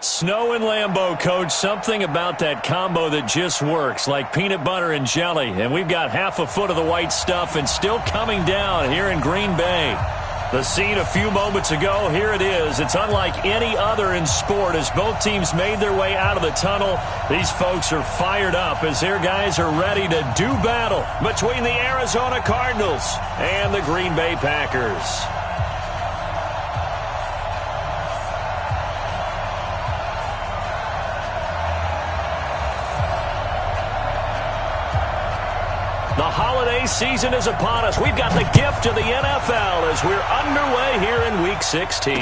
Snow and Lambeau, Coach. Something about that combo that just works, like peanut butter and jelly. And we've got half a foot of the white stuff and still coming down here in Green Bay. The scene a few moments ago, here it is. It's unlike any other in sport as both teams made their way out of the tunnel. These folks are fired up as their guys are ready to do battle between the Arizona Cardinals and the Green Bay Packers. The holiday season is upon us. We've got the gift of the NFL as we're underway here in Week 16.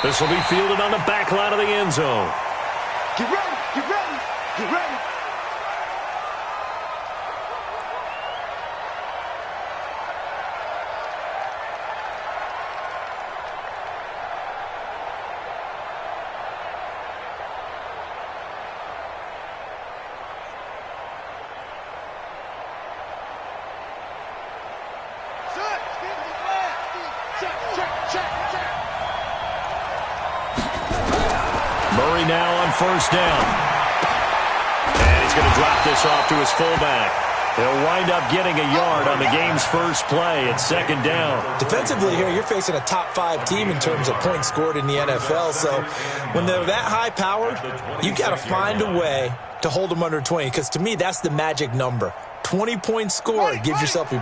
This will be fielded on the back line of the end zone. Get ready, get ready, get ready. Murray now on first down. And he's going to drop this off to his fullback. He'll wind up getting a yard on the game's first play at second down. Defensively here, you're facing a top-5 team in terms of points scored in the NFL. So when they're that high-powered, you've got to find a way to hold them under 20. Because to me, that's the magic number. 20 points scored, you give yourself your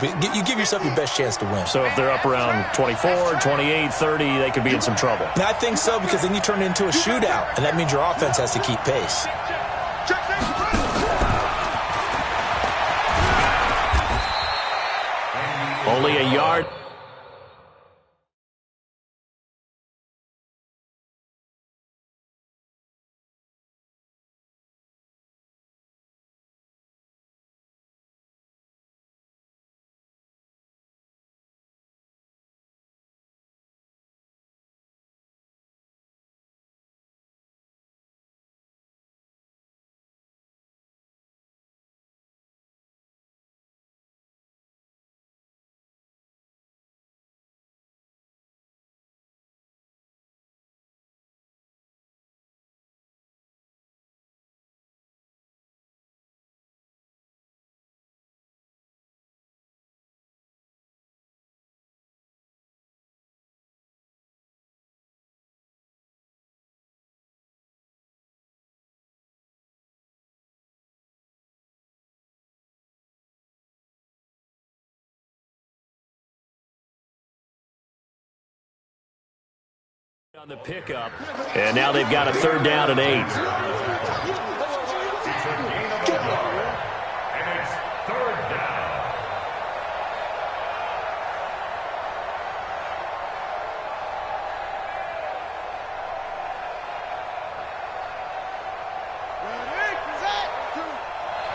best chance to win. So if they're up around 24, 28, 30, they could be in some trouble. And I think so, because then you turn it into a shootout, and that means your offense has to keep pace. Only a yard. On the pickup, and now they've got a third down and 8. And it's third down.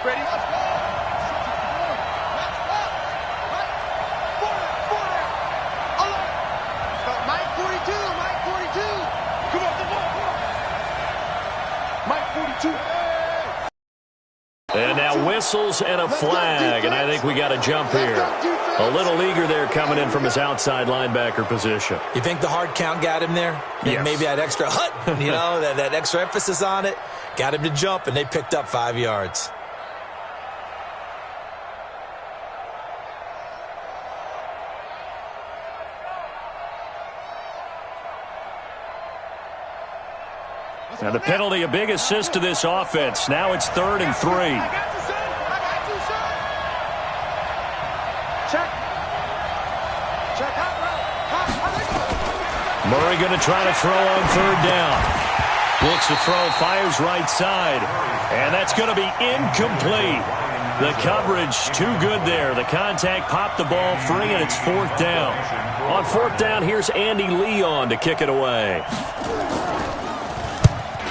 Ready? Let's go. Mike 42, Mike 42. Come on, come on, come on. Mike 42. And now whistles and a flag, and I think we got a jump here. A little eager there coming in from his outside linebacker position. You think the hard count got him there? Yes. Maybe that extra that extra emphasis on it got him to jump, and they picked up 5 yards. Now the penalty, a big assist to this offense. Now it's 3rd and 3. Murray going to try to throw on 3rd down. Looks to throw, fires right side. And that's going to be incomplete. The coverage too good there. The contact popped the ball free, and it's 4th down. On 4th down, here's Andy Leon to kick it away.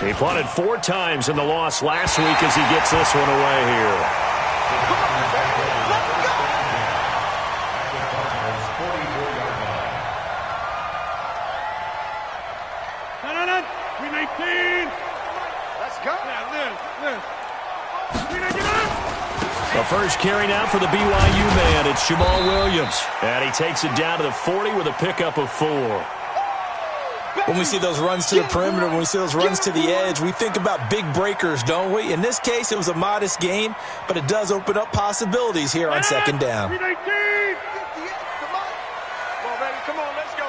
He punted 4 times in the loss last week as he gets this one away here. No. 319. Let's go. The first carry now for the BYU man. It's Jamal Williams. And he takes it down to the 40 with a pickup of 4. When we see those runs to the perimeter, when we see those runs to the edge, we think about big breakers, don't we? In this case, it was a modest gain, but it does open up possibilities here on second down. Come on, baby. Come on, let's go.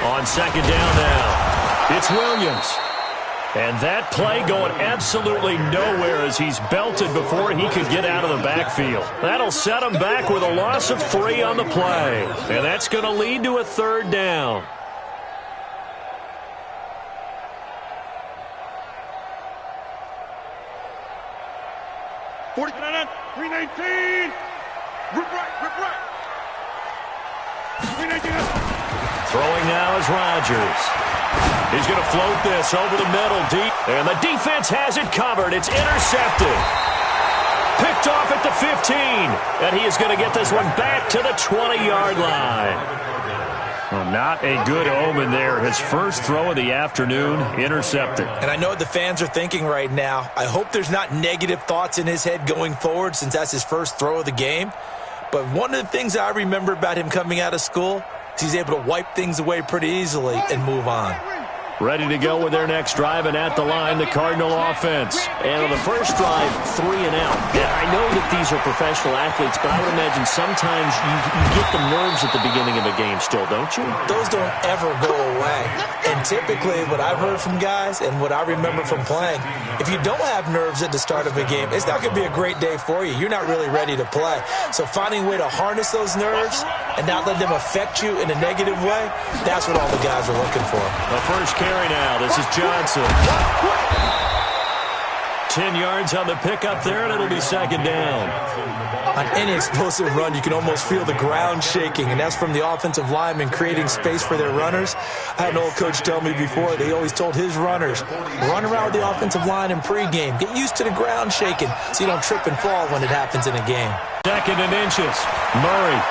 On second down now, it's Williams. And that play going absolutely nowhere as he's belted before he could get out of the backfield. That'll set him back with a loss of 3 on the play. And that's going to lead to a third down. Rip right. Throwing now is Rodgers. He's going to float this over the middle deep. And the defense has it covered. It's intercepted. Picked off at the 15. And he is going to get this one back to the 20-yard line. Well, not a good omen there. His first throw of the afternoon, intercepted. And I know what the fans are thinking right now. I hope there's not negative thoughts in his head going forward since that's his first throw of the game. But one of the things I remember about him coming out of school is he's able to wipe things away pretty easily and move on. Ready to go with their next drive, and at the line, the Cardinal offense. And on the first drive, 3 and out. Yeah, I know that these are professional athletes, but I would imagine sometimes you get the nerves at the beginning of a game still, don't you? Those don't ever go away. And typically, what I've heard from guys and what I remember from playing, if you don't have nerves at the start of a game, it's not going to be a great day for you. You're not really ready to play. So finding a way to harness those nerves and not let them affect you in a negative way, that's what all the guys are looking for. The first carry now. This is Johnson. 10 yards on the pickup there, and it'll be second down. On any explosive run, you can almost feel the ground shaking, and that's from the offensive linemen creating space for their runners. I had an old coach tell me before, they always told his runners, run around with the offensive line in pregame. Get used to the ground shaking so you don't trip and fall when it happens in a game. Second and inches. Murray.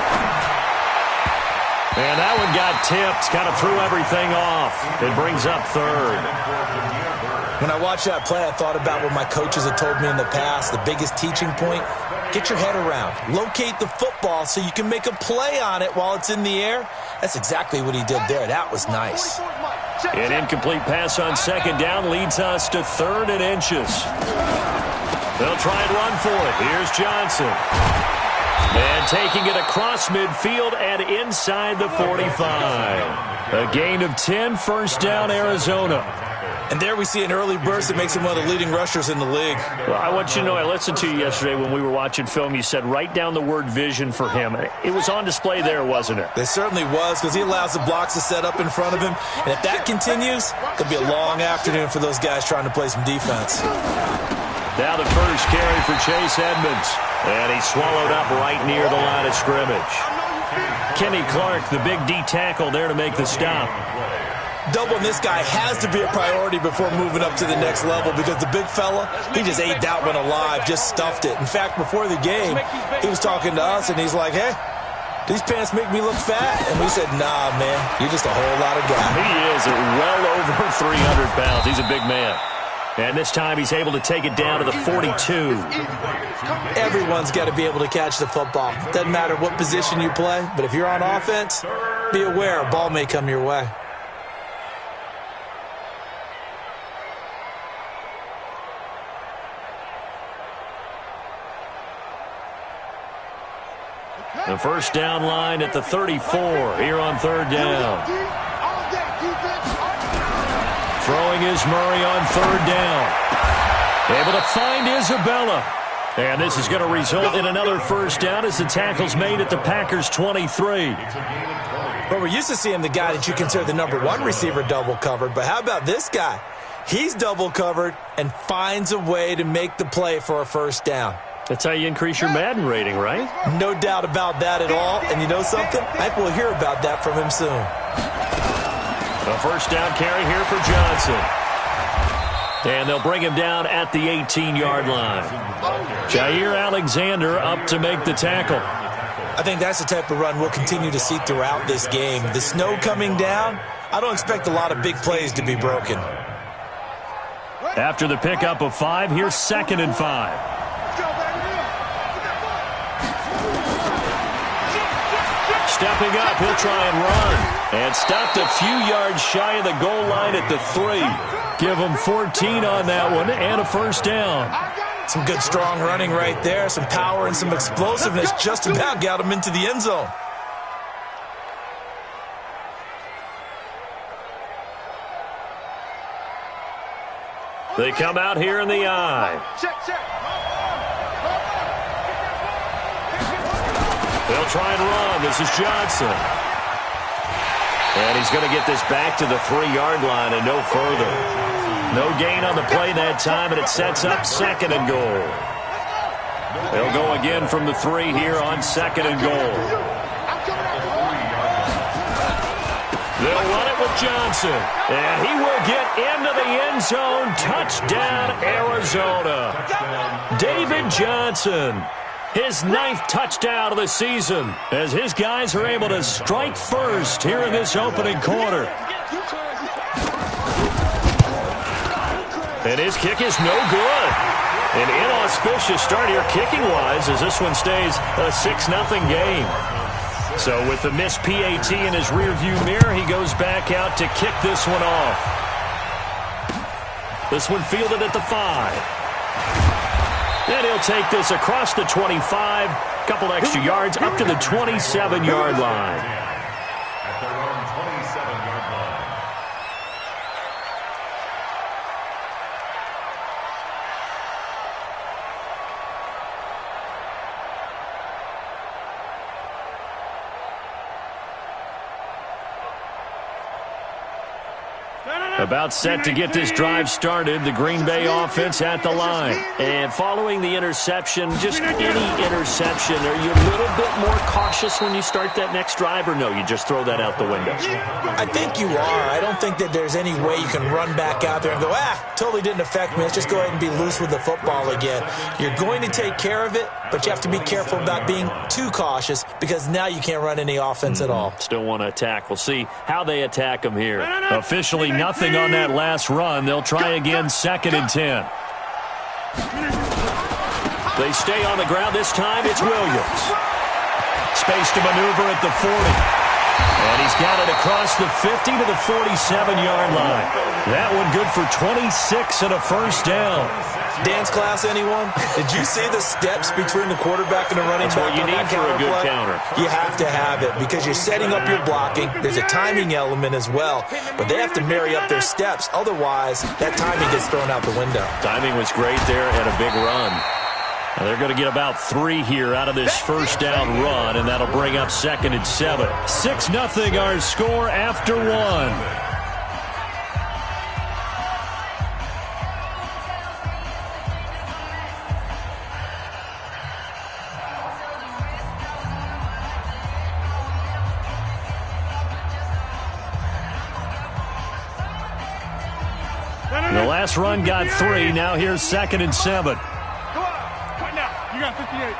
And that one got tipped, kind of threw everything off. It brings up third. When I watched that play, I thought about what my coaches had told me in the past. The biggest teaching point, get your head around. Locate the football so you can make a play on it while it's in the air. That's exactly what he did there. That was nice. An incomplete pass on second down leads us to 3rd and inches. They'll try and run for it. Here's Johnson. And taking it across midfield and inside the 45. A gain of 10, first down, Arizona. And there we see an early burst that makes him one of the leading rushers in the league. Well, I want you to know, I listened to you yesterday when we were watching film. You said write down the word vision for him. It was on display there, wasn't it? It certainly was, because he allows the blocks to set up in front of him. And if that continues, it'll be a long afternoon for those guys trying to play some defense. Now the first carry for Chase Edmonds. And he's swallowed up right near the line of scrimmage. Kenny Clark, the big D tackle there to make the stop. Doubling this guy has to be a priority before moving up to the next level, because the big fella, he just ate that one alive, just stuffed it. In fact, before the game, he was talking to us, and he's like, hey, these pants make me look fat. And we said, nah, man, you're just a whole lot of guy. He is well over 300 pounds. He's a big man. And this time he's able to take it down to the 42. Everyone's got to be able to catch the football. Doesn't matter what position you play, but if you're on offense, be aware a ball may come your way. The first down line at the 34 here on 3rd down. Throwing is Murray on 3rd down. Able to find Isabella. And this is going to result in another first down as the tackle's made at the Packers' 23. Well, we're used to seeing the guy that you consider the #1 receiver double covered, but how about this guy? He's double covered and finds a way to make the play for a first down. That's how you increase your Madden rating, right? No doubt about that at all. And you know something? I think we'll hear about that from him soon. A first down carry here for Johnson. And they'll bring him down at the 18-yard line. Jair Alexander up to make the tackle. I think that's the type of run we'll continue to see throughout this game. The snow coming down, I don't expect a lot of big plays to be broken. After the pickup of 5, here's 2nd and 5. stepping up. He'll try and run. And stopped a few yards shy of the goal line at the 3. Give him 14 on that one and a first down. Some good strong running right there. Some power and some explosiveness just about got him into the end zone. They come out here in the I. They'll try and run. This is Johnson. And he's going to get this back to the 3-yard line and no further. No gain on the play that time, and it sets up 2nd and goal. They'll go again from the 3 here on 2nd and goal. They'll run it with Johnson. And he will get into the end zone. Touchdown, Arizona. David Johnson. His 9th touchdown of the season as his guys are able to strike first here in this opening quarter. And his kick is no good. An inauspicious start here kicking-wise as this one stays a 6-0 game. So with the missed PAT in his rearview mirror, he goes back out to kick this one off. This one fielded at the 5. And he'll take this across the 25, couple extra yards up to the 27-yard line. At their own 27-yard line. About set to get this drive started, the Green Bay offense at the line. And following the interception, just any interception, are you a little bit more cautious when you start that next drive, or no, you just throw that out the window? I think you are. I don't think that there's any way you can run back out there and go, totally didn't affect me. Let's just go ahead and be loose with the football again. You're going to take care of it, but you have to be careful about being too cautious because now you can't run any offense at all. Still want to attack. We'll see how they attack them here. Officially nothing on that last run. They'll try again 2nd and 10. They stay on the ground. This time it's Williams. Space to maneuver at the 40. And he's got it across the 50 to the 47-yard line. That one good for 26 and a first down. Dance class, anyone? Did you see the steps between the quarterback and the running back? That's what you need for a good counter. You have to have it because you're setting up your blocking. There's a timing element as well, but they have to marry up their steps. Otherwise, that timing gets thrown out the window. Timing was great there and a big run. And they're going to get about 3 here out of this first down run, and that'll bring up 2nd and 7. 6-0 our score after 1. The last run got 3. Now here's 2nd and 7. You got 58.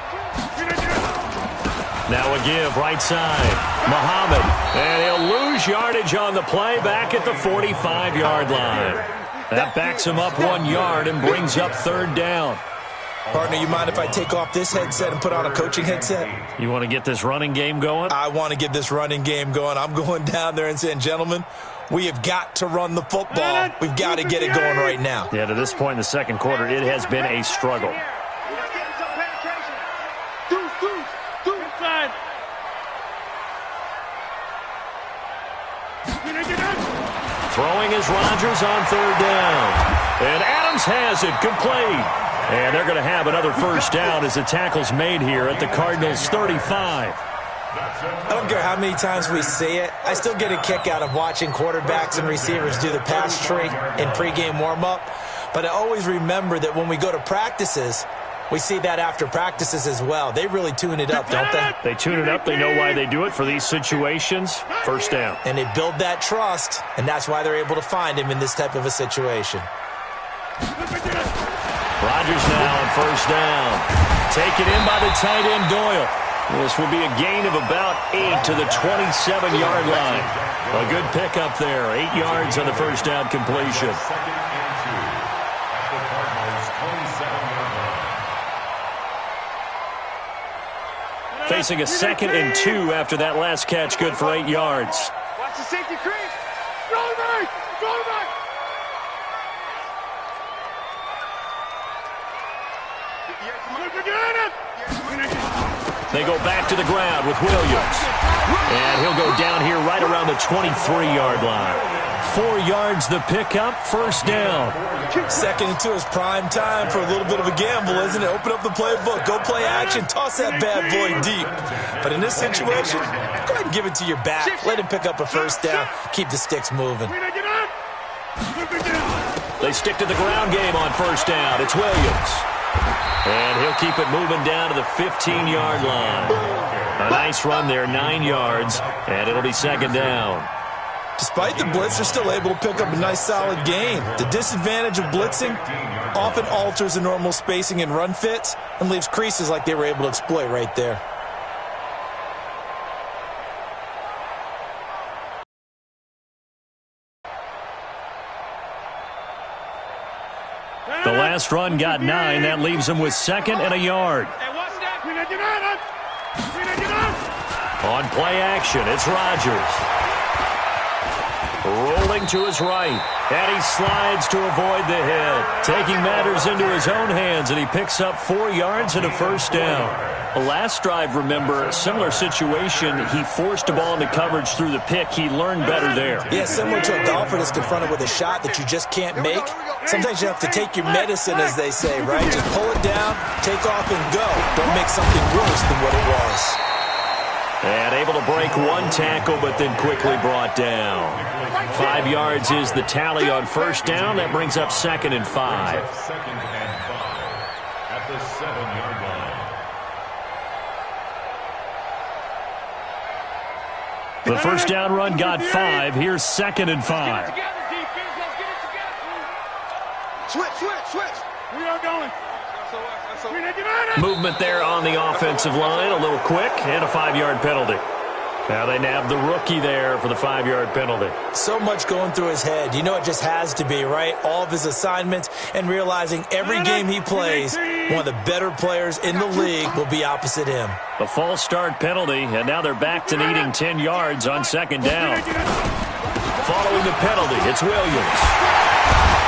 Now a give right side. Muhammad. And he'll lose yardage on the play back at the 45-yard line. That backs him up 1 yard and brings up 3rd down. Partner, you mind if I take off this headset and put on a coaching headset? You want to get this running game going? I want to get this running game going. I'm going down there and saying, gentlemen, we have got to run the football. We've got to get it going right now. Yeah, to this point in the second quarter, it has been a struggle. Throwing is Rodgers on 3rd down. And Adams has it complete. And they're going to have another first down as the tackle's made here at the Cardinals' 35. I don't care how many times we see it. I still get a kick out of watching quarterbacks and receivers do the pass tree in pregame warm-up. But I always remember that when we go to practices, we see that after practices as well. They really tune it up, don't they? They tune it up. They know why they do it for these situations. First down. And they build that trust, and that's why they're able to find him in this type of a situation. Rodgers now on first down. Taken in by the tight end Doyle. This will be a gain of about 8 to the 27-yard line. A good pickup there. 8 yards on the first down completion. Facing a 2nd and 2 after that last catch, good for 8 yards. Watch the safety creep. Roll back. Roll back. They go back to the ground with Williams. And he'll go down here right around the 23-yard line. 4 yards the pickup, first down. 2nd and 2 is prime time for a little bit of a gamble, isn't it? Open up the playbook, go play action, toss that bad boy deep. But in this situation, go ahead and give it to your back. Let him pick up a first down, keep the sticks moving. They stick to the ground game on first down. It's Williams. And he'll keep it moving down to the 15-yard line. A nice run there, 9 yards, and it'll be 2nd down. Despite the blitz, they're still able to pick up a nice solid gain. The disadvantage of blitzing often alters the normal spacing and run fits and leaves creases like they were able to exploit right there. The last run got 9. That leaves him with 2nd and a yard. On play action, it's Rodgers. Rolling to his right, and he slides to avoid the hit. Taking matters into his own hands, and he picks up 4 yards and a first down. The last drive, remember, similar situation. He forced a ball into coverage through the pick. He learned better there. Yeah, similar to a golfer that's confronted with a shot that you just can't make. Sometimes you have to take your medicine, as they say, right? Just pull it down, take off, and go. Don't make something worse than what it was. And able to break one tackle, but then quickly brought down. 5 yards is the tally on first down. That brings up 2nd and 5. 2nd and 5 at the 7-yard line. The first down run got 5. Here's 2nd and 5. Switch. We are going. Movement there on the offensive line, a little quick, and a 5-yard penalty. Now they nab the rookie there for the 5-yard penalty. So much going through his head. You know it just has to be, right? All of his assignments and realizing every game he plays, one of the better players in the league will be opposite him. A false start penalty, and now they're back to needing 10 yards on 2nd down. Following the penalty, it's Williams.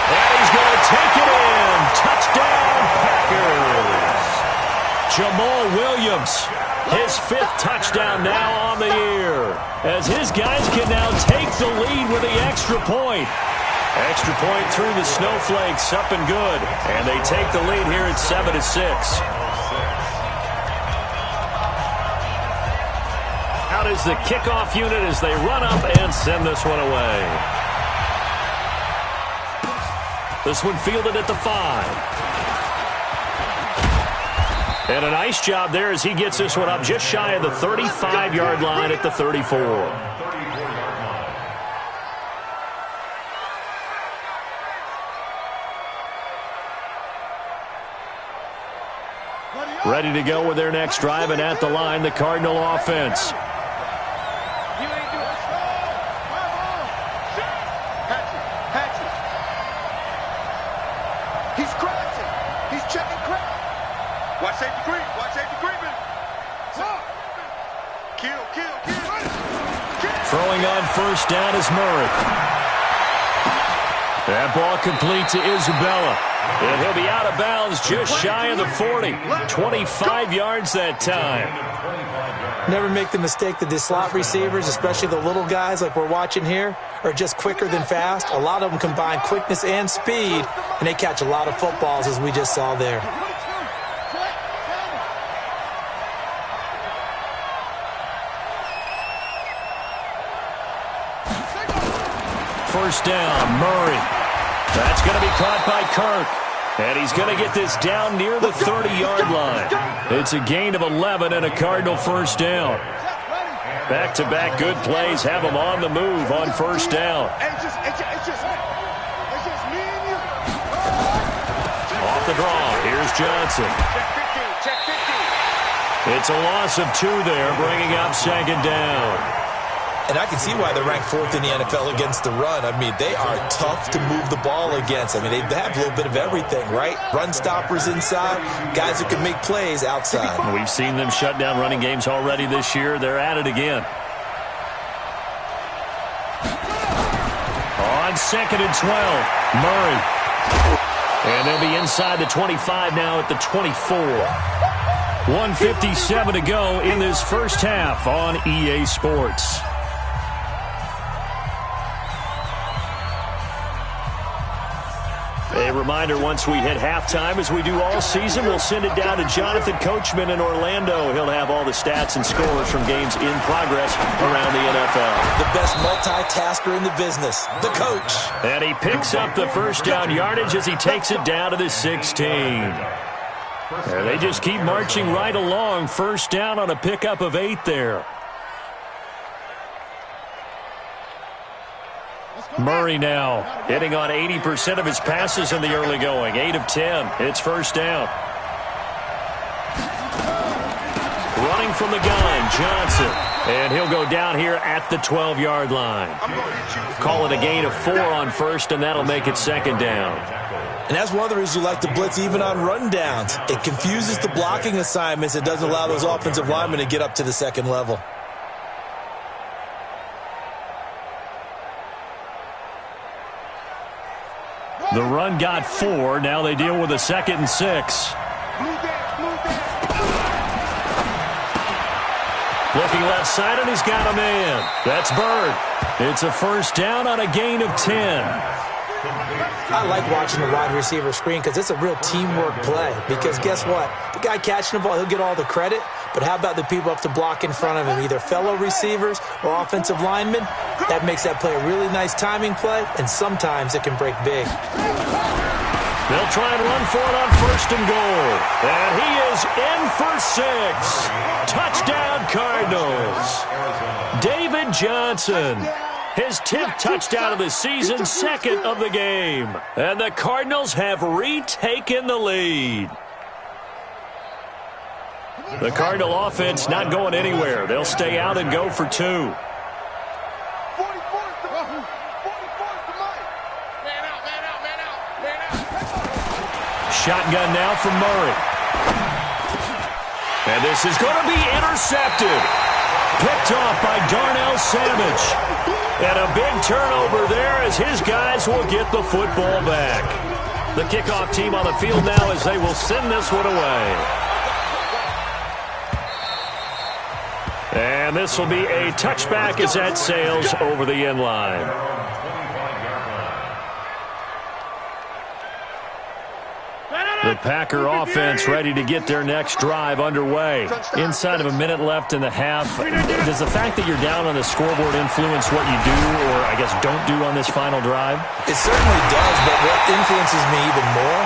And he's going to take it in. Touchdown, Packers. Jamal Williams, his 5th touchdown now on the year, as his guys can now take the lead with the extra point. Extra point through the snowflakes, up and good. And they take the lead here at 7-6. Out is the kickoff unit as they run up and send this one away. This one fielded at the 5. And a nice job there as he gets this one up just shy of the 35-yard line at the 34. Ready to go with their next drive, and at the line, the Cardinal offense. He's crashing. He's checking crack. Watch safety creep. Watch safety creeping. Kill. Throwing on first down is Murray. That ball complete to Isabella. And he'll be out of bounds just shy of the 40. 25 yards that time. Never make the mistake that the slot receivers, especially the little guys like we're watching here, are just quicker than fast. A lot of them combine quickness and speed, and they catch a lot of footballs, as we just saw there. First down, Murray. That's going to be caught by Kirk. And he's going to get this down near the 30-yard line. It's a gain of 11 and a Cardinal first down. Back-to-back good plays have them on the move on first down. Off the draw, here's Johnson. It's a loss of 2 there, bringing up 2nd down. And I can see why they're ranked 4th in the NFL against the run. I mean, they are tough to move the ball against. I mean, they have a little bit of everything, right? Run stoppers inside, guys who can make plays outside. We've seen them shut down running games already this year. They're at it again. On 2nd and 12, Murray. And they'll be inside the 25 now at the 24. 1:57 to go in this first half on EA Sports. A reminder, once we hit halftime, as we do all season, we'll send it down to Jonathan Coachman in Orlando. He'll have all the stats and scores from games in progress around the NFL. The best multitasker in the business, the coach. And he picks up the first down yardage as he takes it down to the 16. And they just keep marching right along. First down on a pickup of 8 there. Murray now hitting on 80% of his passes in the early going. 8 of 10. It's first down. Running from the gun, Johnson. And he'll go down here at the 12-yard line. Call it a gain of 4 on first, and that'll make it second down. And that's one of the reasons you like to blitz even on rundowns. It confuses the blocking assignments. It doesn't allow those offensive linemen to get up to the second level. The run got 4. Now they deal with a 2nd and 6. Looking left side, and he's got a man. That's Bird. It's a first down on a gain of 10. I like watching the wide receiver screen because it's a real teamwork play. Because guess what? The guy catching the ball, he'll get all the credit. But how about the people up to block in front of him, either fellow receivers or offensive linemen? That makes that play a really nice timing play, and sometimes it can break big. They'll try and run for it on 1st and goal. And he is in for 6. Touchdown, Cardinals. David Johnson. His 10th touchdown of the season, 2nd of the game. And the Cardinals have retaken the lead. The Cardinal offense not going anywhere. They'll stay out and go for 2. Shotgun now from Murray. And this is going to be intercepted. Picked off by Darnell Savage. And a big turnover there as his guys will get the football back. The kickoff team on the field now as they will send this one away. And this will be a touchback as that sails over the end line. The Packer offense ready to get their next drive underway. Inside of a minute left in the half. Does the fact that you're down on the scoreboard influence what you do, or I guess don't do on this final drive? It certainly does, but what influences me even more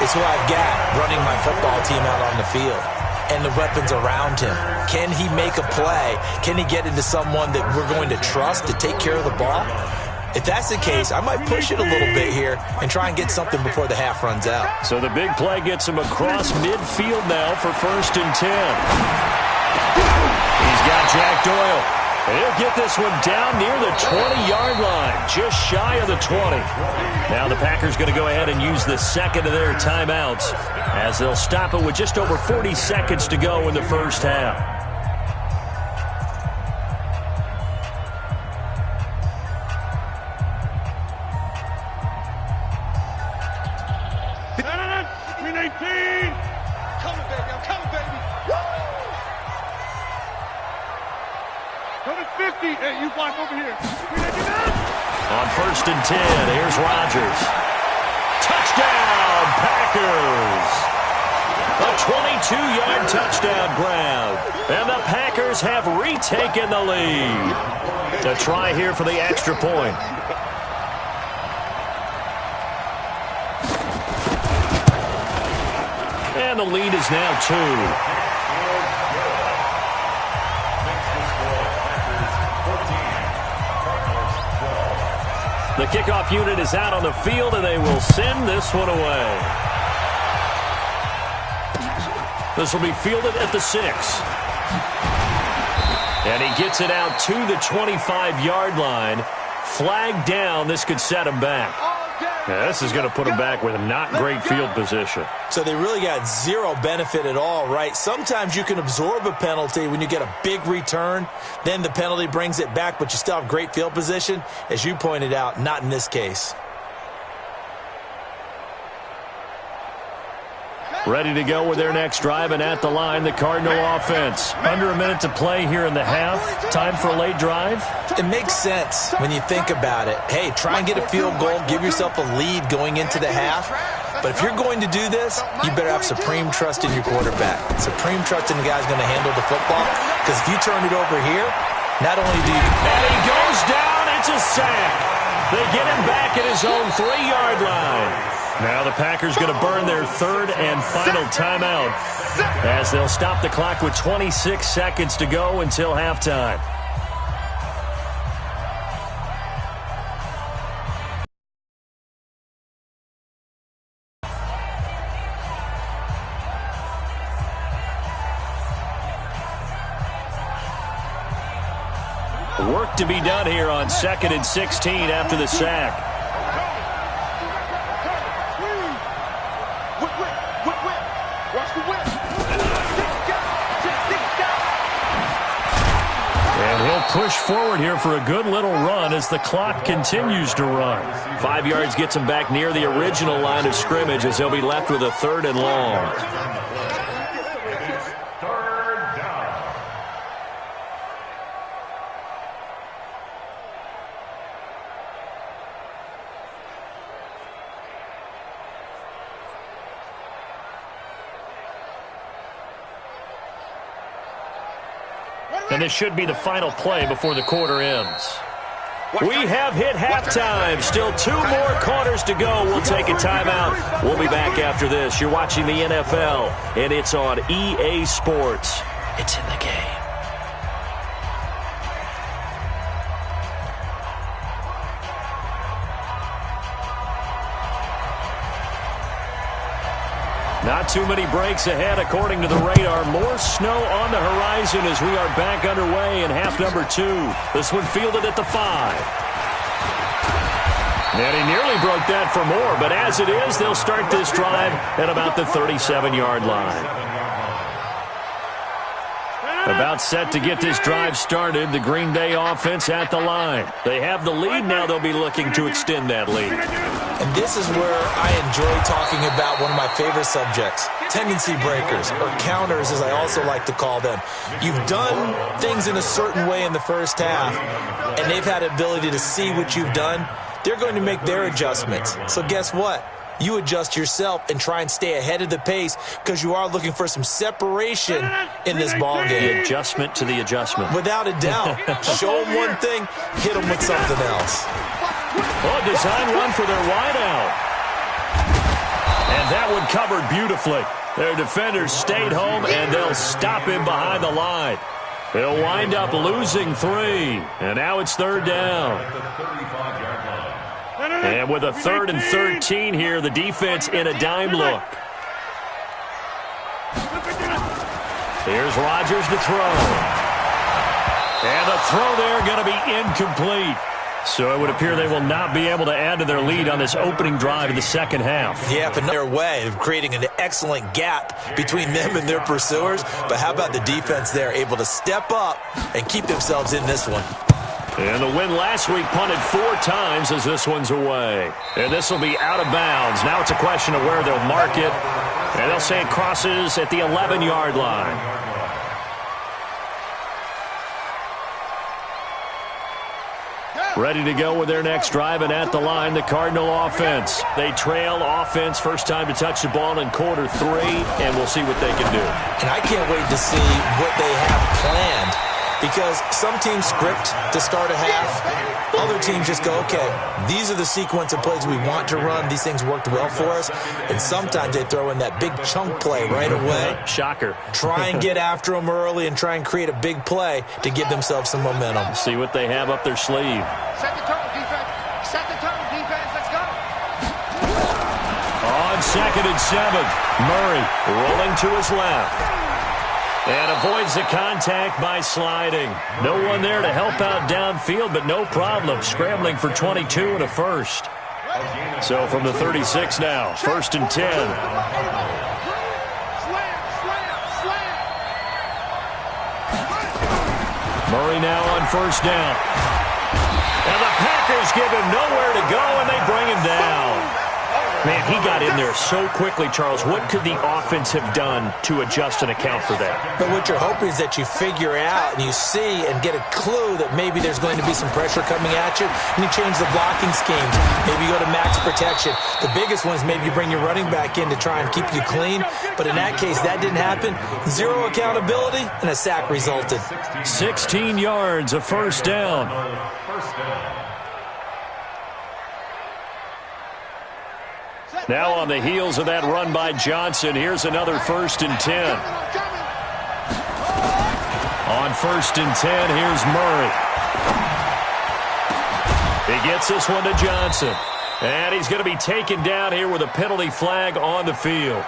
is who I've got running my football team out on the field and the weapons around him. Can he make a play? Can he get into someone that we're going to trust to take care of the ball? If that's the case, I might push it a little bit here and try and get something before the half runs out. So the big play gets him across midfield now for 1st and 10. He's got Jack Doyle. He'll get this one down near the 20-yard line, just shy of the 20. Now the Packers going to go ahead and use the 2nd of their timeouts as they'll stop it with just over 40 seconds to go in the first half. On 1st and 10, here's Rodgers. Touchdown, Packers! A 22-yard touchdown grab. And the Packers have retaken the lead. A try here for the extra point. And the lead is now 2. The kickoff unit is out on the field, and they will send this one away. This will be fielded at the 6. And he gets it out to the 25-yard line. Flag down. This could set him back. Yeah, this is going to put him back with not great field position. So they really got zero benefit at all, right? Sometimes you can absorb a penalty when you get a big return. Then the penalty brings it back, but you still have great field position. As you pointed out, not in this case. Ready to go with their next drive, and at the line, the Cardinal offense. Under a minute to play here in the half. Time for a late drive. It makes sense when you think about it. Hey, try and get a field goal, give yourself a lead going into the half. But if you're going to do this, you better have supreme trust in your quarterback. Supreme trust in the guy's going to handle the football. Because if you turn it over here, not only do you... And he goes down. It's a sack. They get him back at his own 3-yard line. Now the Packers going to burn their third and final timeout as they'll stop the clock with 26 seconds to go until halftime. Work to be done here on 2nd and 16 after the sack. And he'll push forward here for a good little run as the clock continues to run. 5 yards gets him back near the original line of scrimmage as he'll be left with a 3rd and long. And this should be the final play before the quarter ends. We have hit halftime. Still 2 more quarters to go. We'll take a timeout. We'll be back after this. You're watching the NFL, and it's on EA Sports. It's in the game. Not too many breaks ahead, according to the radar. More snow on the horizon as we are back underway in half number 2. This one fielded at the 5. And he nearly broke that for more, but as it is, they'll start this drive at about the 37-yard line. About set to get this drive started, the Green Bay offense at the line. They have the lead, now they'll be looking to extend that lead. And this is where I enjoy talking about one of my favorite subjects, tendency breakers, or counters as I also like to call them. You've done things in a certain way in the first half, and they've had the ability to see what you've done. They're going to make their adjustments. So guess what? You adjust yourself and try and stay ahead of the pace because you are looking for some separation in this ball game. The adjustment to the adjustment. Without a doubt. Show them one thing, hit them with something else. Oh, design run for their wideout. And that one covered beautifully. Their defenders stayed home, and they'll stop him behind the line. They'll wind up losing 3. And now it's 3rd down. And with a 3rd and 13 here, the defense in a dime look. Here's Rodgers to throw. And the throw there going to be incomplete. So it would appear they will not be able to add to their lead on this opening drive of the second half. Yeah, but their way of creating an excellent gap between them and their pursuers. But how about the defense there, able to step up and keep themselves in this one? And the win last week punted 4 times as this one's away. And this will be out of bounds. Now it's a question of where they'll mark it. And they'll say it crosses at the 11-yard line. Ready to go with their next drive, and at the line, the Cardinal offense. They trail offense, first time to touch the ball in quarter 3, and we'll see what they can do. And I can't wait to see what they have planned, because some teams script to start a half. Other teams just go, okay, these are the sequence of plays we want to run. These things worked well for us. And sometimes they throw in that big chunk play right away. Shocker. Try and get after them early and try and create a big play to give themselves some momentum. See what they have up their sleeve. Set the tone, defense. Set the tone, defense. Let's go. On 2nd and 7, Murray rolling to his left. And avoids the contact by sliding. No one there to help out downfield, but no problem. Scrambling for 22 and a first. So from the 36 now, 1st and 10. Murray now on 1st down. And the Packers give him nowhere to go, and they bring him down. Man, he got in there so quickly, Charles. What could the offense have done to adjust and account for that? But what you're hoping is that you figure out and you see and get a clue that maybe there's going to be some pressure coming at you, and you change the blocking schemes. Maybe you go to max protection. The biggest one is maybe you bring your running back in to try and keep you clean. But in that case, that didn't happen. Zero accountability, and a sack resulted. 16 yards, a 1st down. Now on the heels of that run by Johnson, here's another 1st and 10. On 1st and 10, here's Murray. He gets this one to Johnson. And he's going to be taken down here with a penalty flag on the field.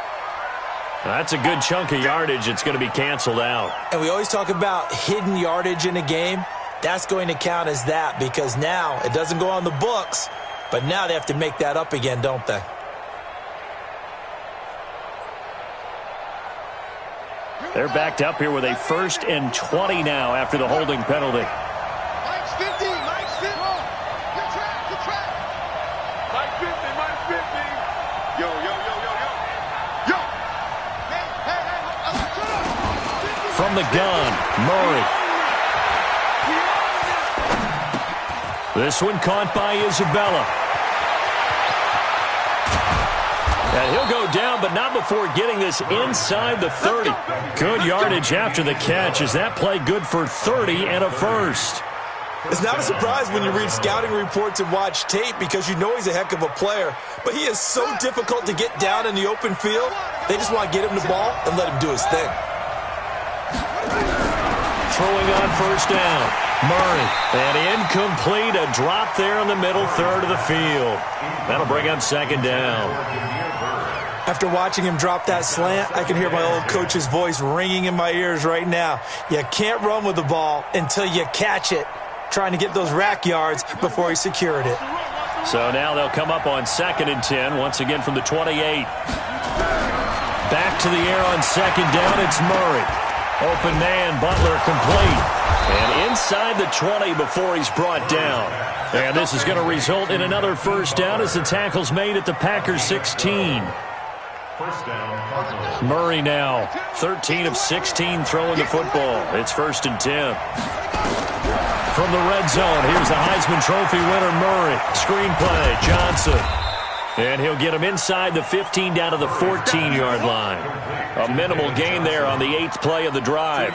That's a good chunk of yardage. It's going to be canceled out. And we always talk about hidden yardage in a game. That's going to count as that because now it doesn't go on the books, but now they have to make that up again, don't they? They're backed up here with a 1st and 20 now after the holding penalty. Mike's 50, Mike's 50. Good track, good track. Mike's 50, Mike's 50. Yo, yo, yo, yo, yo. Yo. Hey, hey, hey. From the gun, Murray. This one caught by Isabella. And he'll go down, but not before getting this inside the 30. Good yardage after the catch. Is that play good for 30 and a first? It's not a surprise when you read scouting reports and watch tape because you know he's a heck of a player. But he is so difficult to get down in the open field. They just want to get him the ball and let him do his thing. Throwing on 1st down. Murray. And incomplete. A drop there in the middle third of the field. That'll bring up 2nd down. After watching him drop that slant, I can hear my old coach's voice ringing in my ears right now. You can't run with the ball until you catch it. Trying to get those rack yards before he secured it. So now they'll come up on 2nd and 10, once again from the 28. Back to the air on 2nd down, it's Murray. Open man, Butler complete. And inside the 20 before he's brought down. And this is going to result in another 1st down as the tackle's made at the Packers 16. Murray now, 13 of 16 throwing the football. It's 1st and 10. From the red zone, here's the Heisman Trophy winner, Murray. Screen play, Johnson. And he'll get him inside the 15 down to the 14-yard line. A minimal gain there on the 8th play of the drive.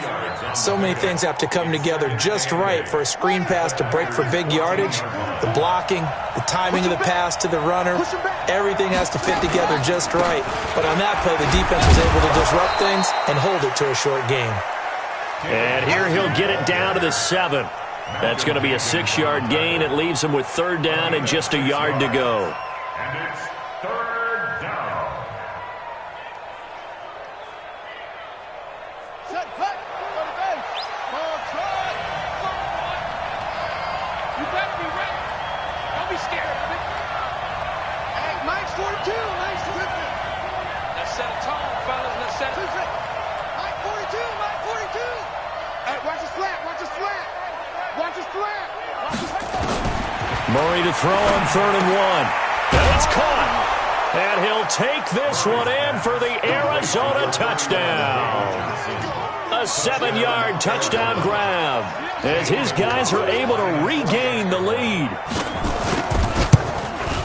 So many things have to come together just right for a screen pass to break for big yardage. The blocking, the timing of the pass to the runner, everything has to fit together just right. But on that play, the defense was able to disrupt things and hold it to a short gain. And here he'll get it down to the 7. That's going to be a 6-yard gain. It leaves him with 3rd down and just a yard to go. And it's 3rd down. Set, cut. Go to base. Ball try. You better be ready. Don't be scared of it. Hey, Mike's 42. Mike's 50. Let's set a tone, fellas. Let's set it. Mike 42. Mike 42. Hey, watch his flat. Watch his flat. Watch his flat. Watch his flat. Murray to throw on 3rd and 1. And it's caught. And he'll take this one in for the Arizona touchdown. A 7-yard touchdown grab as his guys are able to regain the lead.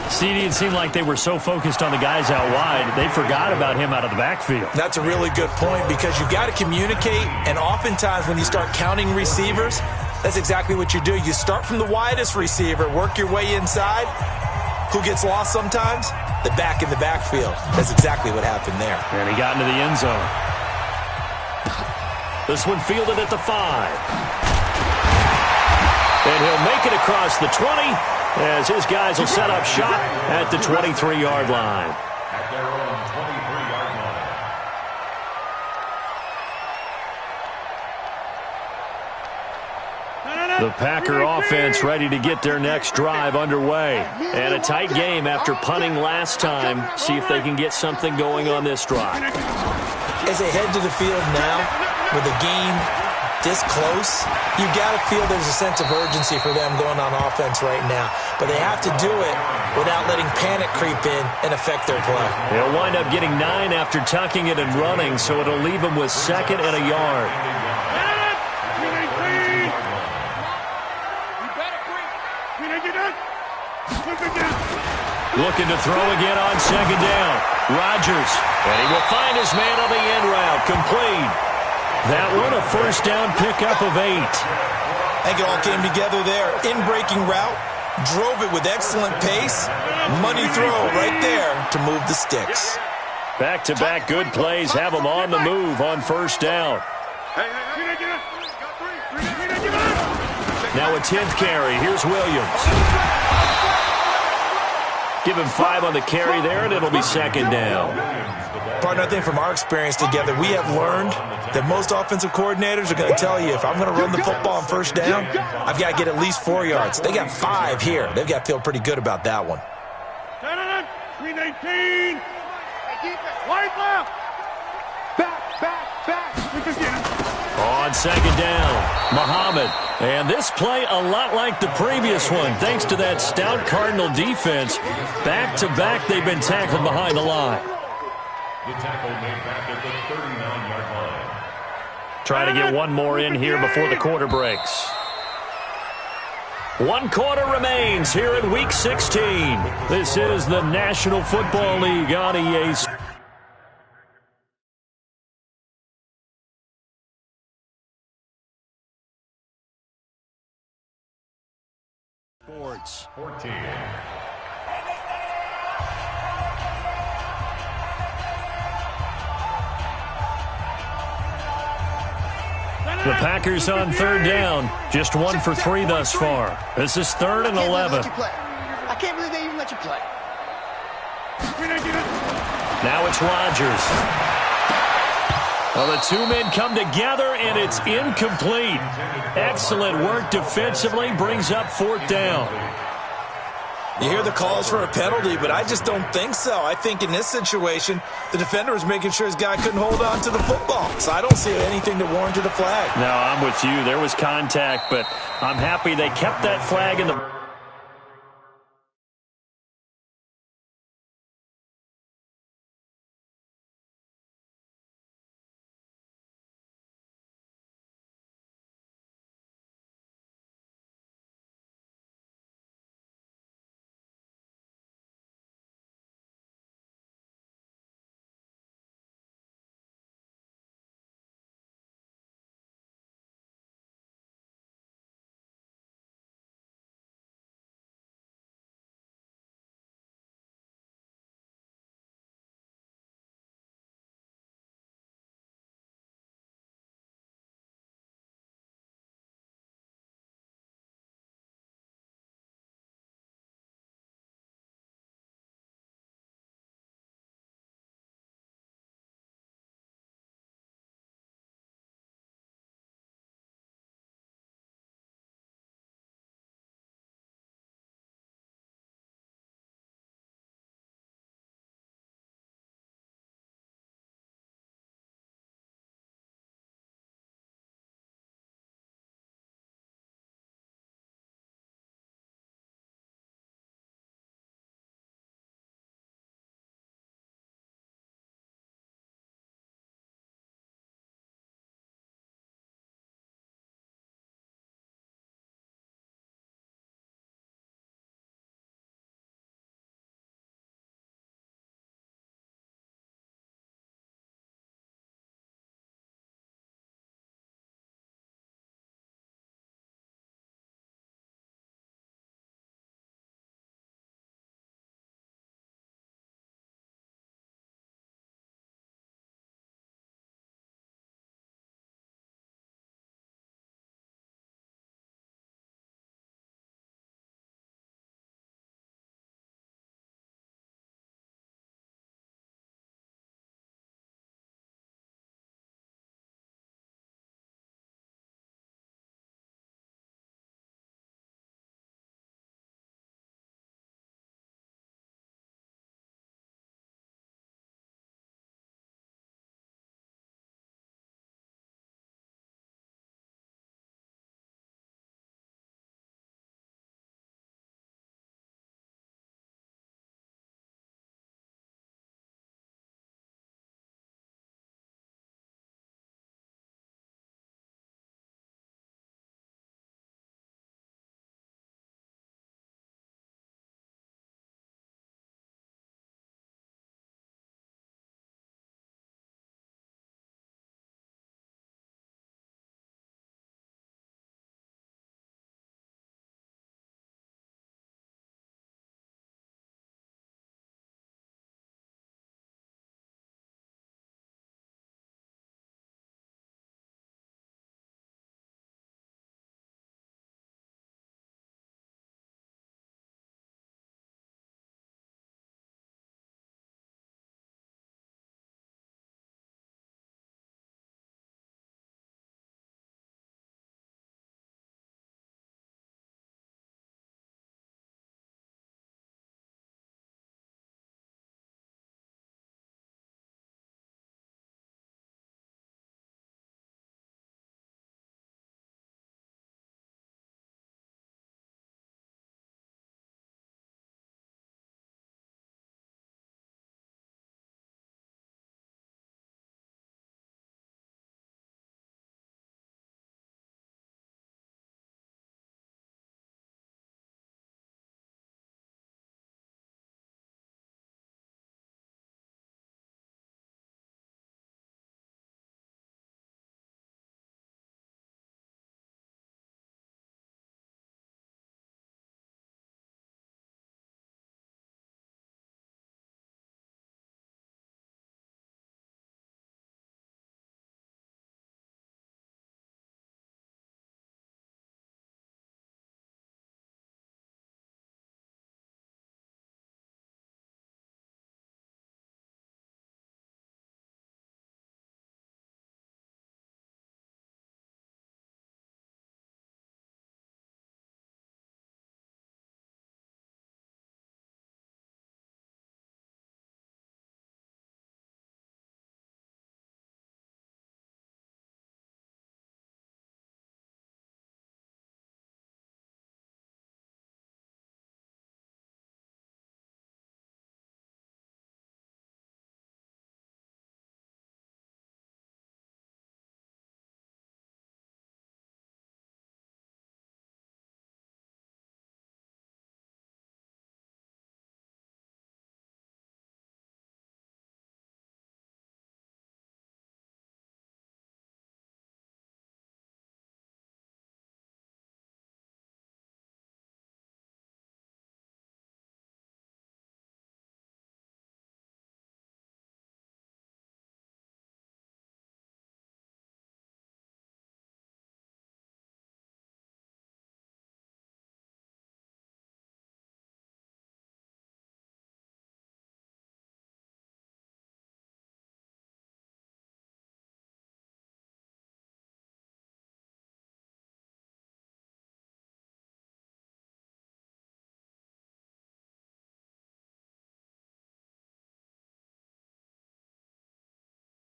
CD, it seemed like they were so focused on the guys out wide, they forgot about him out of the backfield. That's a really good point because you've got to communicate, and oftentimes when you start counting receivers, that's exactly what you do. You start from the widest receiver, work your way inside. Who gets lost sometimes? The back in the backfield. That's exactly what happened there. And he got into the end zone. This one fielded at the 5. And he'll make it across the 20 as his guys will set up shop at the 23-yard line. At their own 23-yard line. The Packer offense ready to get their next drive underway. And a tight game after punting last time. See if they can get something going on this drive. As they head to the field now, with the game this close, you got to feel there's a sense of urgency for them going on offense right now. But they have to do it without letting panic creep in and affect their play. They'll wind up getting 9 after tucking it and running, so it'll leave them with 2nd and a yard. Looking to throw again on 2nd down. Rodgers, and he will find his man on the end route, complete. That one a 1st down pickup of 8. I think it all came together there. In-breaking route, drove it with excellent pace. Money throw right there to move the sticks. Back-to-back good plays have them on the move on 1st down. Now a 10th carry. Here's Williams. Give him 5 on the carry there, and it'll be 2nd down. Partner, I think from our experience together, we have learned that most offensive coordinators are going to tell you, if I'm going to run the football on 1st down, I've got to get at least 4 yards. They got 5 here. They've got to feel pretty good about that one. 319. Wide left. Back. On 2nd down, Muhammad. And this play a lot like the previous one. Thanks to that stout Cardinal defense, back-to-back they've been tackled behind the line. The tackle made back at the 39-yard line. Try to get one more in here before the quarter breaks. 1 quarter remains here in Week 16. This is the National Football League on EA Sports. 14. The Packers on 3rd down. Just 1 for 3 thus far. This is 3rd and 11. I can't believe they even let you play. Now it's Rodgers. Well, the 2 men come together, and it's incomplete. Excellent work defensively. Brings up 4th down. You hear the calls for a penalty, but I just don't think so. I think in this situation, the defender was making sure his guy couldn't hold on to the football. So I don't see anything to warrant a flag. No, I'm with you. There was contact, but I'm happy they kept that flag in the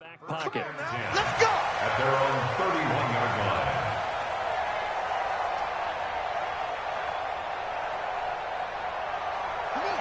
Back pocket. Let's go! At their own 31-yard line.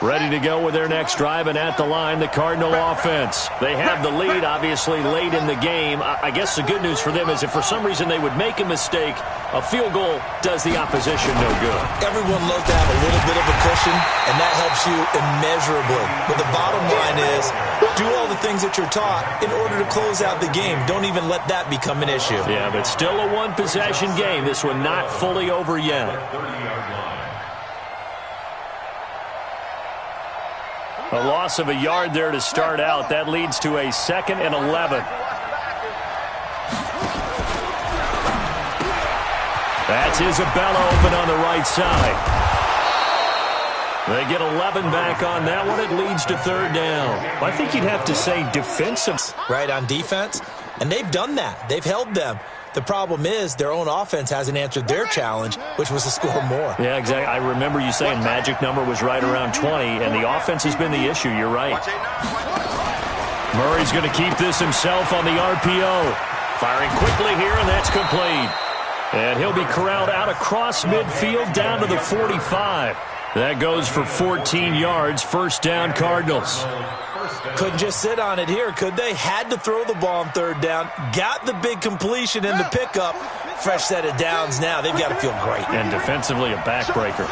Ready to go with their next drive, and at the line, the Cardinal offense. They have the lead, obviously, late in the game. I guess the good news for them is if for some reason they would make a mistake, a field goal does the opposition no good. Everyone loves to have a little bit of a cushion, and that helps you immeasurably. But the bottom line is, do all the things that you're taught in order to close out the game. Don't even let that become an issue. Yeah, but still a one-possession game. This one not fully over yet. 30-yard line. A loss of a yard there to start out. That leads to a 2nd and 11. That's Isabella open on the right side. They get 11 back on that one. It leads to 3rd down. I think you'd have to say defensive. Right, on defense. And they've done that. They've held them. The problem is their own offense hasn't answered their challenge, which was to score more. Yeah, exactly. I remember you saying magic number was right around 20, and the offense has been the issue. You're right. Murray's going to keep this himself on the RPO. Firing quickly here, and that's complete. And he'll be corralled out across midfield down to the 45. That goes for 14 yards. 1st down, Cardinals. Couldn't just sit on it here, could they? Had to throw the ball on 3rd down. Got the big completion in the pickup. Fresh set of downs now. They've got to feel great. And defensively, a backbreaker.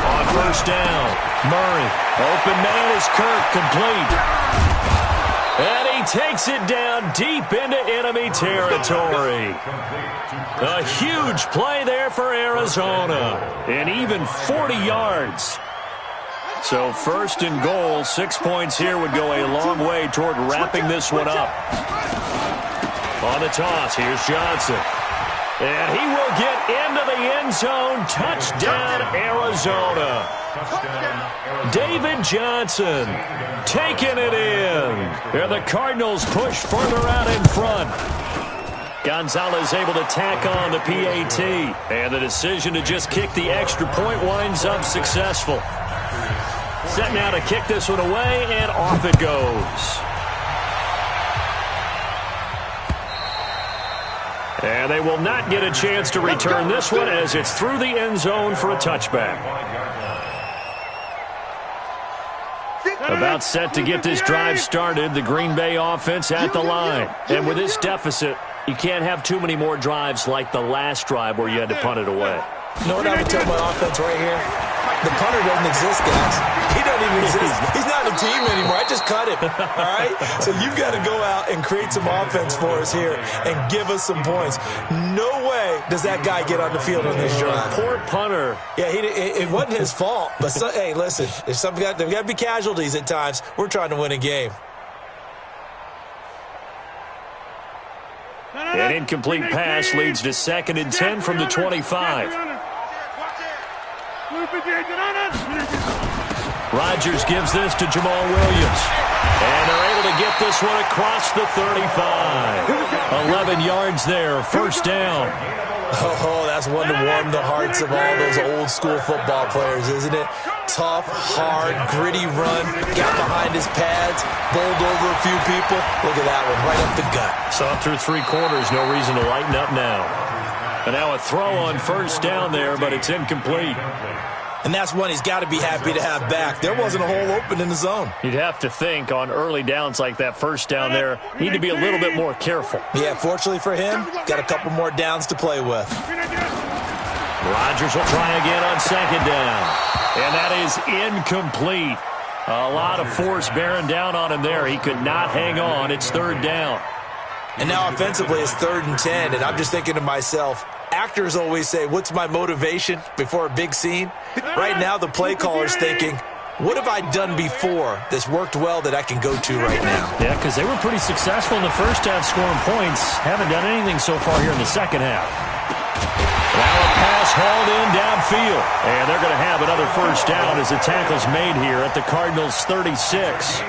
On 1st down, Murray. Open man is Kirk, complete. And he takes it down deep into enemy territory. A huge play there for Arizona. And even 40 yards. So 1st and goal, 6 points here would go a long way toward wrapping this one up. On the toss, here's Johnson. And he will get into the end zone. Touchdown, Arizona. David Johnson taking it in. And the Cardinals push further out in front. Gonzalez able to tack on the PAT. And the decision to just kick the extra point winds up successful. Set now to kick this one away, and off it goes. And they will not get a chance to return this one as it's through the end zone for a touchback. About set to get this drive started, the Green Bay offense at the line. And with this deficit, you can't have too many more drives like the last drive where you had to punt it away. You know what I would tell my offense right here? The punter doesn't exist, guys. He doesn't even exist. He's not a team anymore. I just cut him, all right? So you've got to go out and create some offense for us here and give us some points. No way does that guy get on the field on this drive. Poor punter. Yeah, it wasn't his fault. But, hey, listen, there's got to be casualties at times. We're trying to win a game. An incomplete pass leads to 2nd and 10 from the 25. Rodgers gives this to Jamal Williams. And they're able to get this one across the 35. 11 yards there, 1st down. Oh, that's one to warm the hearts of all those old school football players, isn't it? Tough, hard, gritty run. Got behind his pads, bowled over a few people. Look at that one, right up the gut. Saw through 3 quarters, no reason to lighten up now. And now a throw on 1st down there, but it's incomplete. And that's one he's got to be happy to have back. There wasn't a hole open in the zone. You'd have to think on early downs like that 1st down there, need to be a little bit more careful. Yeah, fortunately for him, got a couple more downs to play with. Rodgers will try again on 2nd down. And that is incomplete. A lot of force bearing down on him there. He could not hang on. It's 3rd down. And now offensively it's 3rd and 10, and I'm just thinking to myself, actors always say, what's my motivation before a big scene? Right now the play caller's thinking, what have I done before that's worked well that I can go to right now? Yeah, because they were pretty successful in the 1st half scoring points. Haven't done anything so far here in the 2nd half. Now a pass hauled in downfield. And they're going to have another 1st down as the tackle's made here at the Cardinals' 36.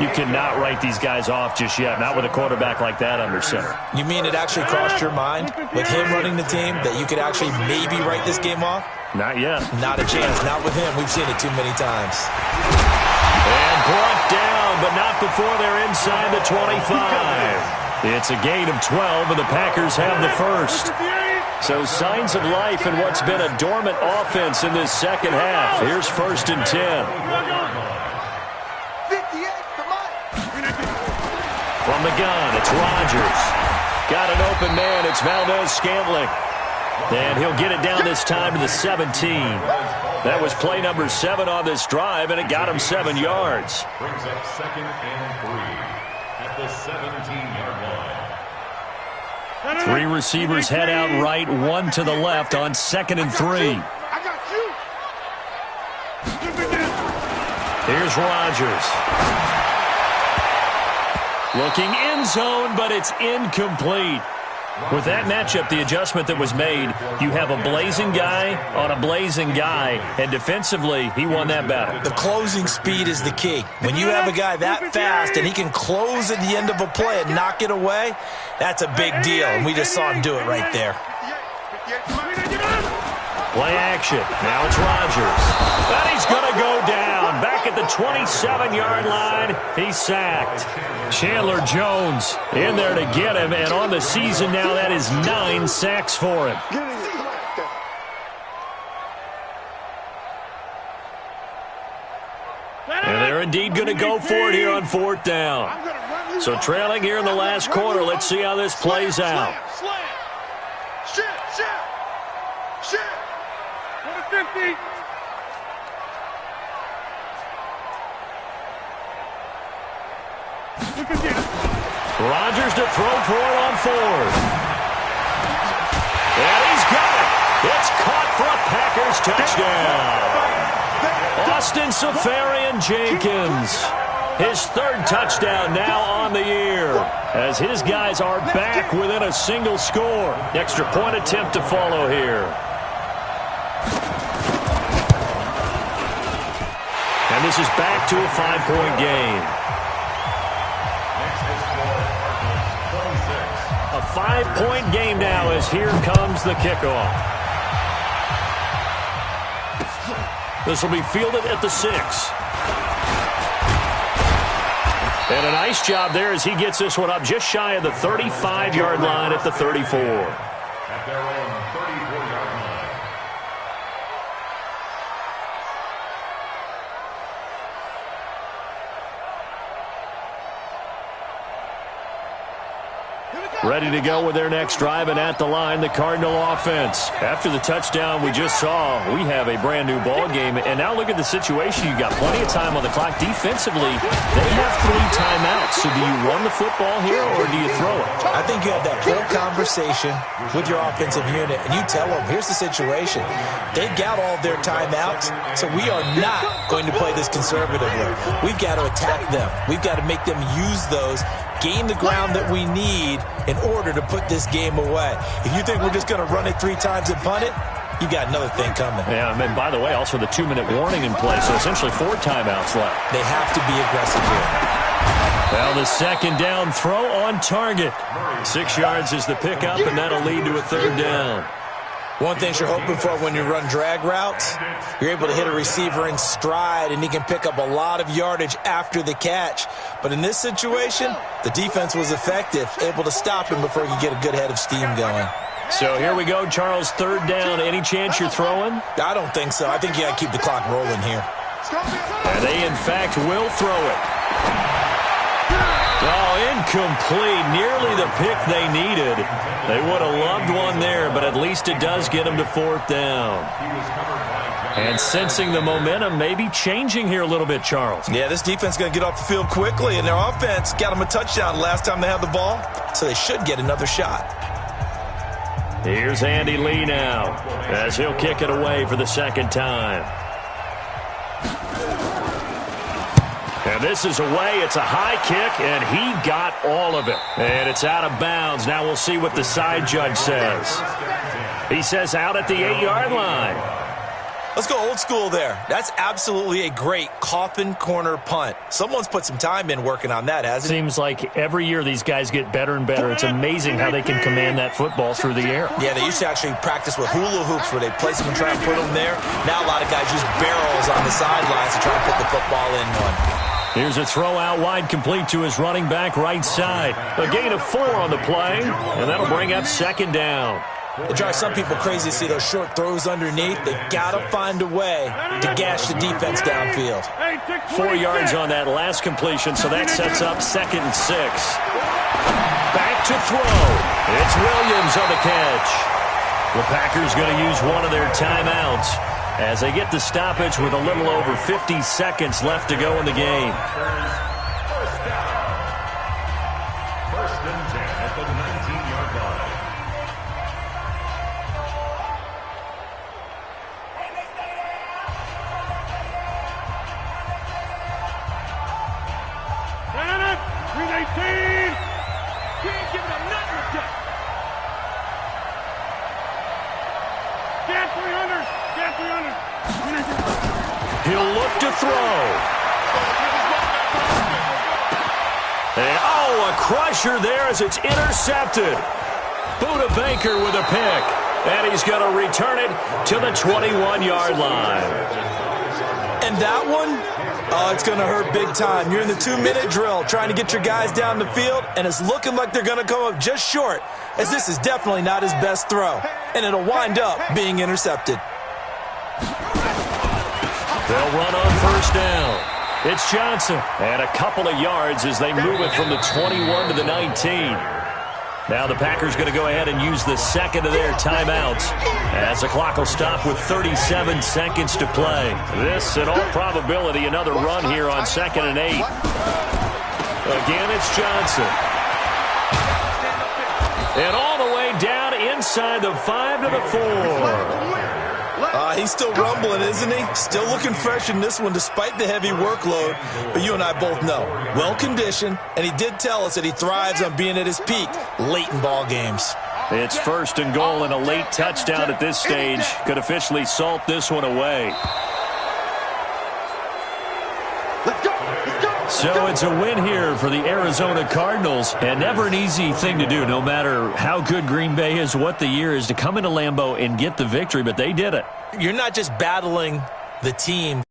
You cannot write these guys off just yet, not with a quarterback like that under center. You mean it actually crossed your mind with him running the team that you could actually maybe write this game off? Not yet. Not a chance. Not with him. We've seen it too many times. And brought down, but not before they're inside the 25. It's a gain of 12, and the Packers have the first. So signs of life in what's been a dormant offense in this second half. Here's 1st and 10. From the gun, it's Rodgers. Got an open man. It's Valdez-Scantling. And he'll get it down this time to the 17. That was play number 7 on this drive, and it got him 7 yards. Brings up 2nd and 3 at the 17-yard line. 3 receivers head out right, 1 to the left on 2nd and 3. Here's Rodgers. Looking end zone, but it's incomplete. With that matchup, the adjustment that was made, you have a blazing guy on a blazing guy, and defensively, he won that battle. The closing speed is the key. When you have a guy that fast and he can close at the end of a play and knock it away, that's a big deal, and we just saw him do it right there. Play action. Now it's Rodgers. And he's going to go down. Back at the 27-yard line, he's sacked. Chandler Jones in there to get him, and on the season now, that is 9 sacks for him. And they're indeed going to go for it here on 4th down. So trailing here in the last quarter, let's see how this plays out. Rodgers to throw for it on 4th. And he's got it. It's caught for a Packers touchdown. Austin Seferian-Jenkins. His 3rd touchdown now on the year, as his guys are back within a single score. Extra point attempt to follow here. And this is back to a 5-point game. A 5-point game now, as here comes the kickoff. This will be fielded at the 6. And a nice job there as he gets this one up just shy of the 35-yard line at the 34. At their own 34-yard line. Ready to go with their next drive, and at the line, the Cardinal offense. After the touchdown we just saw, we have a brand-new ball game. And now look at the situation. You've got plenty of time on the clock. Defensively, they have 3 timeouts. So do you run the football here, or do you throw it? I think you have that full conversation with your offensive unit, and you tell them, here's the situation. They've got all their timeouts, so we are not going to play this conservatively. We've got to attack them. We've got to make them use those, gain the ground that we need in order to put this game away. If you think we're just going to run it 3 times and punt it, you got another thing coming. Yeah, and by the way, also the 2-minute warning in play, so essentially 4 timeouts left. They have to be aggressive here. Well, the 2nd down throw on target. 6 yards is the pickup, and that'll lead to a 3rd down. One thing you're hoping for when you run drag routes, you're able to hit a receiver in stride, and he can pick up a lot of yardage after the catch. But in this situation, the defense was effective, able to stop him before he could get a good head of steam going. So here we go, Charles, 3rd down. Any chance you're throwing? I don't think so. I think you got to keep the clock rolling here. And they, in fact, will throw it. Oh, incomplete. Nearly the pick they needed. They would have loved one there, but at least it does get them to 4th down. And sensing the momentum maybe changing here a little bit, Charles. Yeah, this defense is going to get off the field quickly, and their offense got them a touchdown last time they had the ball, so they should get another shot. Here's Andy Lee now, as he'll kick it away for the 2nd time. And this is away. It's a high kick, and he got all of it. And it's out of bounds. Now we'll see what the side judge says. He says out at the 8-yard line. Let's go old school there. That's absolutely a great coffin corner punt. Someone's put some time in working on that, hasn't it? Seems like every year these guys get better and better. It's amazing how they can command that football through the air. Yeah, they used to actually practice with hula hoops where they place them and try and put them there. Now a lot of guys use barrels on the sidelines to try and put the football in one. Here's a throw out wide, complete to his running back right side. A gain of 4 on the play, and that'll bring up second down. It drives some people crazy to see those short throws underneath. They got to find a way to gash the defense downfield. 4 yards on that last completion, so that sets up 2nd and 6. Back to throw. It's Williams on the catch. The Packers going to use one of their timeouts as they get the stoppage with a little over 50 seconds left to go in the game. First down. 1st and 10 at the 19-yard line. He'll look to throw. And, a crusher there as it's intercepted. Buda Baker with a pick. And he's going to return it to the 21-yard line. And that one, it's going to hurt big time. You're in the 2-minute drill trying to get your guys down the field, and it's looking like they're going to come up just short, as this is definitely not his best throw. And it'll wind up being intercepted. They'll run on 1st down. It's Johnson. And a couple of yards as they move it from the 21 to the 19. Now the Packers going to go ahead and use the 2nd of their timeouts as the clock will stop with 37 seconds to play. This, in all probability, another run here on 2nd and 8. Again, it's Johnson. And all the way down inside the 5 to the 4. He's still rumbling, isn't he? Still looking fresh in this one despite the heavy workload. But you and I both know, well-conditioned, and he did tell us that he thrives on being at his peak late in ball games. It's 1st and goal and a late touchdown at this stage. Could officially salt this one away. So it's a win here for the Arizona Cardinals, and never an easy thing to do, no matter how good Green Bay is, what the year is, to come into Lambeau and get the victory, but they did it. You're not just battling the team.